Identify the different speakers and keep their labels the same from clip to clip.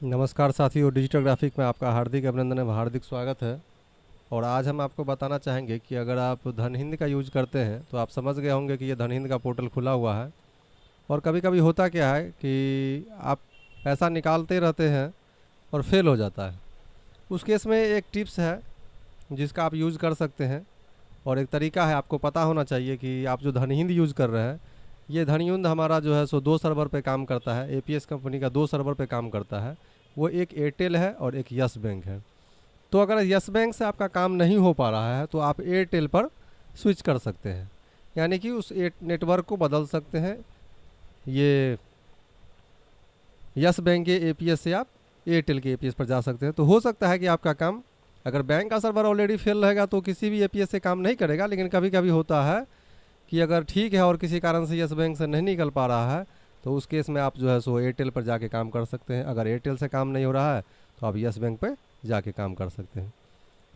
Speaker 1: नमस्कार साथियों, digital graphic में आपका हार्दिक अभिनंदन एवं हार्दिक स्वागत है। और आज हम आपको बताना चाहेंगे कि अगर आप धनहिंद का यूज करते हैं तो आप समझ गए होंगे कि ये धनहिंद का पोर्टल खुला हुआ है। और कभी कभी होता क्या है कि आप पैसा निकालते रहते हैं और फेल हो जाता है। उस केस में एक टिप्स है जिसका आप यूज़ कर सकते हैं। और एक तरीका है, आपको पता होना चाहिए कि आप जो धनहिंद यूज़ कर रहे हैं, ये धनहिंद हमारा जो है सो 2 सर्वर पे काम करता है। एपीएस कंपनी का 2 सर्वर पे काम करता है। वो एक एयरटेल है और एक यस बैंक है। तो अगर यस बैंक से आपका काम नहीं हो पा रहा है तो आप एयरटेल पर स्विच कर सकते हैं, यानी कि उस नेटवर्क को बदल सकते हैं। ये यस बैंक के एपीएस से आप एयरटेल के एपीएस पर जा सकते हैं। तो हो सकता है कि आपका काम, अगर बैंक का सर्वर ऑलरेडी फेल रहेगा तो किसी भी एपीएस से काम नहीं करेगा, लेकिन कभी कभी होता है कि अगर ठीक है और किसी कारण से यस बैंक से नहीं निकल पा रहा है तो उस केस में आप जो है सो एयरटेल पर जाके काम कर सकते हैं। अगर एयरटेल से काम नहीं हो रहा है तो आप यस बैंक पे जाके काम कर सकते हैं।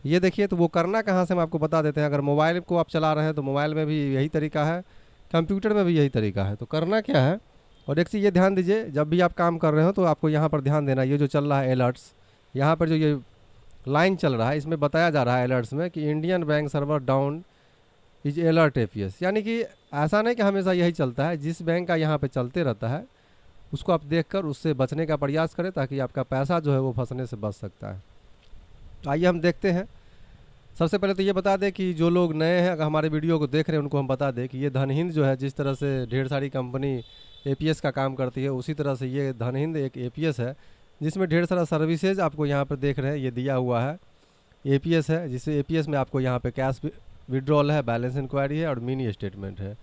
Speaker 1: ये देखिए, तो वो करना कहाँ से हम आपको बता देते हैं। अगर मोबाइल को आप चला रहे हैं तो मोबाइल में भी यही तरीका है, कंप्यूटर में भी यही तरीका है। तो करना क्या है, और एक चीज़ ये ध्यान दीजिए, जब भी आप काम कर रहे हो तो आपको यहाँ पर ध्यान देना, ये जो चल रहा है अलर्ट्स, यहाँ पर जो ये लाइन चल रहा है इसमें बताया जा रहा है अलर्ट्स में कि Indian bank server down is alert APS. यानी कि ऐसा नहीं कि हमेशा यही चलता है, जिस बैंक का यहाँ पे चलते रहता है उसको आप देखकर उससे बचने का प्रयास करें, ताकि आपका पैसा जो है वो फंसने से बच सकता है। तो आइए हम देखते हैं। सबसे पहले तो ये बता दें कि जो लोग नए हैं, अगर हमारे वीडियो को देख रहे हैं, उनको हम बता दें कि ये धनहिंद जो है, जिस तरह से ढेर सारी कंपनी एपीएस का काम करती है, उसी तरह से ये धनहिंद एक एपीएस है जिसमें ढेर सारा सर्विसेज आपको यहाँ पर देख रहे हैं ये दिया हुआ है। एपीएस है, जिससे एपीएस में आपको यहाँ पे कैश विड्रॉल है, बैलेंस इंक्वायरी है और मिनी स्टेटमेंट है।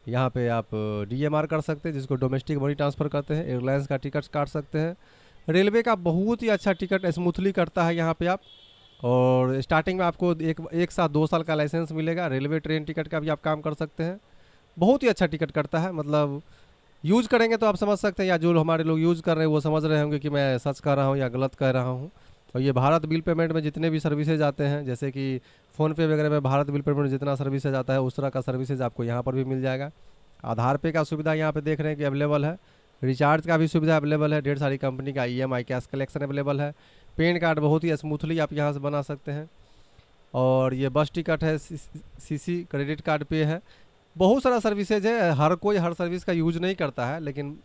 Speaker 1: यहाँ पे आप डीएमआर कर सकते हैं, जिसको डोमेस्टिक मनी ट्रांसफ़र करते हैं। एयरलाइंस का टिकट काट सकते हैं। रेलवे का बहुत ही अच्छा टिकट स्मूथली करता है यहाँ पे आप। और स्टार्टिंग में आपको एक साथ 2 साल का लाइसेंस मिलेगा। रेलवे ट्रेन टिकट का भी आप काम कर सकते हैं। बहुत ही अच्छा टिकट करता है, मतलब यूज़ करेंगे तो आप समझ सकते हैं, या जो हमारे लोग यूज़ कर रहे हैं वो समझ रहे होंगे कि मैं सच कह रहा हूँ या गलत कह रहा हूँ। और ये भारत बिल पेमेंट में जितने भी सर्विसेज आते हैं, जैसे कि फ़ोनपे वगैरह में भारत बिल पेमेंट में जितना सर्विसेज आता है, उस तरह का सर्विसेज आपको यहाँ पर भी मिल जाएगा। आधार पे का सुविधा यहाँ पे देख रहे हैं कि अवेलेबल है। रिचार्ज का भी सुविधा अवेलेबल है। ढेर सारी कंपनी का ईएमआई कैश कलेक्शन अवेलेबल है। पैन कार्ड बहुत ही स्मूथली आप यहाँ से बना सकते हैं। और ये बस टिकट है, सीसी क्रेडिट कार्ड पे है। बहुत सारा सर्विसेज है। हर कोई हर सर्विस का यूज नहीं करता है, लेकिन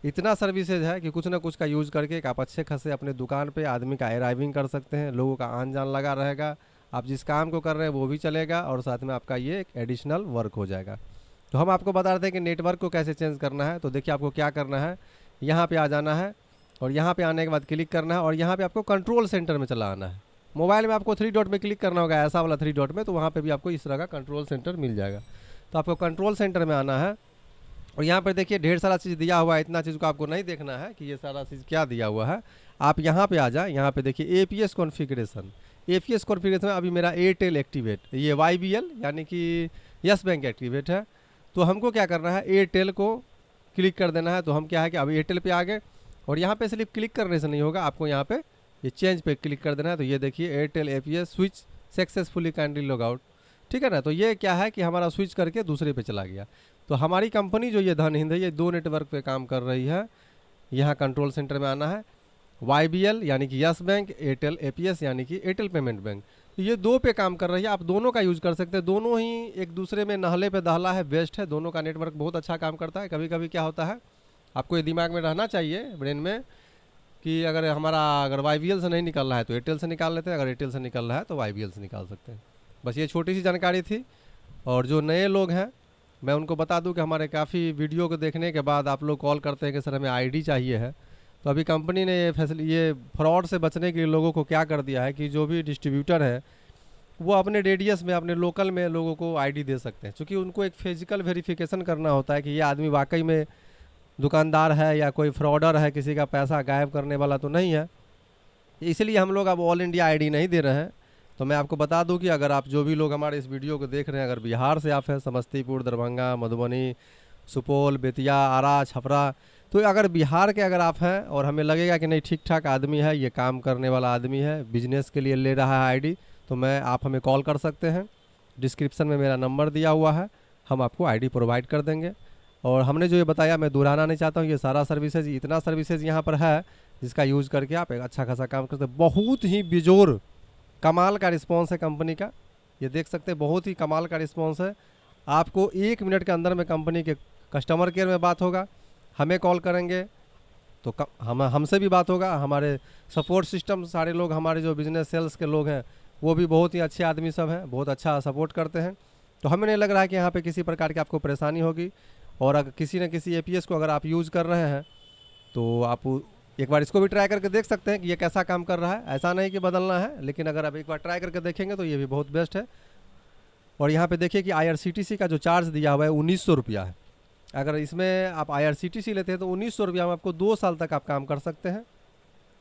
Speaker 1: इतना सर्विसेज है कि कुछ ना कुछ का यूज़ करके एक आप अच्छे खासे अपने दुकान पे आदमी का अराइविंग कर सकते हैं। लोगों का आन जान लगा रहेगा। आप जिस काम को कर रहे हैं वो भी चलेगा और साथ में आपका ये एक एडिशनल वर्क हो जाएगा। तो हम आपको बता रहे थे कि नेटवर्क को कैसे चेंज करना है। तो देखिए, आपको क्या करना है, यहाँ पे आ जाना है और यहाँ पे आने के बाद क्लिक करना है और यहाँ पे आपको कंट्रोल सेंटर में चला आना है। मोबाइल में आपको 3 डॉट में क्लिक करना होगा, ऐसा वाला 3 डॉट में, तो वहाँ पे भी आपको इस तरह का कंट्रोल सेंटर मिल जाएगा। तो आपको कंट्रोल सेंटर में आना है और यहाँ पर देखिए ढेर सारा चीज़ दिया हुआ है। इतना चीज़ को आपको नहीं देखना है कि ये सारा चीज़ क्या दिया हुआ है। आप यहाँ पे आ जाए, यहाँ पे देखिए एपीएस कॉन्फ़िगरेशन। एपीएस कॉन्फ़िगरेशन में अभी मेरा एयरटेल एक्टिवेट, ये वाईबीएल यानी कि यस बैंक एक्टिवेट है। तो हमको क्या करना है, एयरटेल को क्लिक कर देना है। तो हम क्या है कि अभी एयरटेल पे आ गए और यहाँ पे सिर्फ क्लिक करने से नहीं होगा, आपको यहाँ पे ये चेंज पे क्लिक कर देना है। तो ये देखिए Airtel APS switch successfully kindly log out, ठीक है ना। तो ये क्या है कि हमारा स्विच करके दूसरे पे चला गया। तो हमारी कंपनी जो ये धनहिंद है, ये 2 नेटवर्क पे काम कर रही है। यहाँ कंट्रोल सेंटर में आना है। वाईबीएल यानी कि यस बैंक, एयरटेल एपीएस यानी कि एयरटेल पेमेंट बैंक, तो ये 2 पे काम कर रही है। आप दोनों का यूज़ कर सकते हैं। दोनों ही एक दूसरे में नहले पे दहला है, बेस्ट है। दोनों का नेटवर्क बहुत अच्छा काम करता है। कभी कभी क्या होता है, आपको ये दिमाग में रहना चाहिए, ब्रेन में, कि अगर वाईबीएल से नहीं निकल रहा है तो एयरटेल से निकाल लेते हैं, अगर एयरटेल से निकल रहा है तो वाईबीएल से निकाल सकते हैं। बस ये छोटी सी जानकारी थी। और जो नए लोग हैं, मैं उनको बता दूं कि हमारे काफ़ी वीडियो को देखने के बाद आप लोग कॉल करते हैं कि सर हमें आईडी चाहिए है। तो अभी कंपनी ने ये फ्रॉड से बचने के लिए लोगों को क्या कर दिया है कि जो भी डिस्ट्रीब्यूटर है वो अपने रेडियस में, अपने लोकल में लोगों को आईडी दे सकते हैं, क्योंकि उनको एक फिजिकल वेरिफिकेशन करना होता है कि ये आदमी वाकई में दुकानदार है या कोई फ्रॉडर है, किसी का पैसा गायब करने वाला तो नहीं है। इसलिए हम लोग अब ऑल इंडिया आईडी नहीं दे रहे हैं। तो मैं आपको बता दूं कि अगर आप जो भी लोग हमारे इस वीडियो को देख रहे हैं, अगर बिहार से आप हैं, समस्तीपुर, दरभंगा, मधुबनी, सुपौल, बेतिया, आरा, छपरा, तो अगर बिहार के अगर आप हैं और हमें लगेगा कि नहीं ठीक ठाक आदमी है, ये काम करने वाला आदमी है, बिजनेस के लिए ले रहा है आईडी, तो आप हमें कॉल कर सकते हैं। डिस्क्रिप्शन में मेरा नंबर दिया हुआ है, हम आपको आईडी प्रोवाइड कर देंगे। और हमने जो ये बताया मैं दोहराना नहीं चाहता हूँ, ये सारा सर्विसेज, इतना सर्विसेज यहाँ पर है जिसका यूज़ करके आप एक अच्छा खासा काम करते हैं। बहुत ही बेजोर कमाल का रिस्पॉन्स है कंपनी का, ये देख सकते हैं, बहुत ही कमाल का रिस्पॉन्स है। आपको 1 मिनट के अंदर में कंपनी के कस्टमर केयर में बात होगा, हमें कॉल करेंगे तो हमसे भी बात होगा। हमारे सपोर्ट सिस्टम सारे लोग, हमारे जो बिजनेस सेल्स के लोग हैं वो भी बहुत ही अच्छे आदमी सब हैं, बहुत अच्छा सपोर्ट करते हैं। तो हमें नहीं लग रहा है कि यहाँ पे किसी प्रकार की आपको परेशानी होगी। और अगर किसी न किसी एपीएस को अगर आप यूज़ कर रहे हैं तो आप एक बार इसको भी ट्राई करके देख सकते हैं कि ये कैसा काम कर रहा है। ऐसा नहीं कि बदलना है, लेकिन अगर आप एक बार ट्राई करके देखेंगे तो ये भी बहुत बेस्ट है। और यहाँ पे देखिए कि आईआरसीटीसी का जो चार्ज दिया हुआ है 1900 रुपया है। अगर इसमें आप आईआरसीटीसी लेते हैं तो 1900 रुपया में आपको 2 साल तक आप काम कर सकते हैं,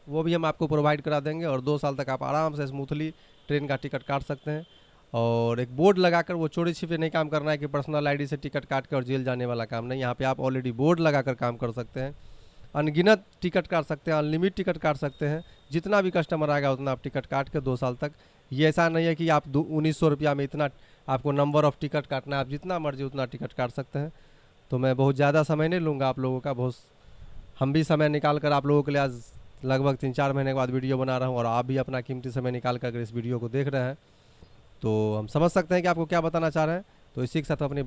Speaker 1: वो भी हम आपको प्रोवाइड करा देंगे। और 2 साल तक आप आराम से स्मूथली ट्रेन का टिकट काट सकते हैं। और एक बोर्ड लगाकर, वो चोरी छिपे नहीं काम करना है कि पर्सनल आईडी से टिकट काट कर और जेल जाने वाला काम नहीं। यहाँ पे आप ऑलरेडी बोर्ड लगाकर काम कर सकते हैं, अनगिनत टिकट काट सकते हैं, अनलिमिट टिकट काट सकते हैं। जितना भी कस्टमर आएगा उतना आप टिकट काट के 2 साल तक। ये ऐसा नहीं है कि आप 1900 रुपया में इतना आपको नंबर ऑफ़ टिकट काटना है, आप जितना मर्जी उतना टिकट काट सकते हैं। तो मैं बहुत ज़्यादा समय नहीं लूँगा आप लोगों का, बहुत हम भी समय निकाल कर आप लोगों के लिए आज लगभग 3-4 महीने के बाद वीडियो बना रहा हूँ, और आप भी अपना कीमती समय निकाल कर इस वीडियो को देख रहे हैं। तो हम समझ सकते हैं कि आपको क्या बताना चाह रहे हैं। तो इसी के साथ अपनी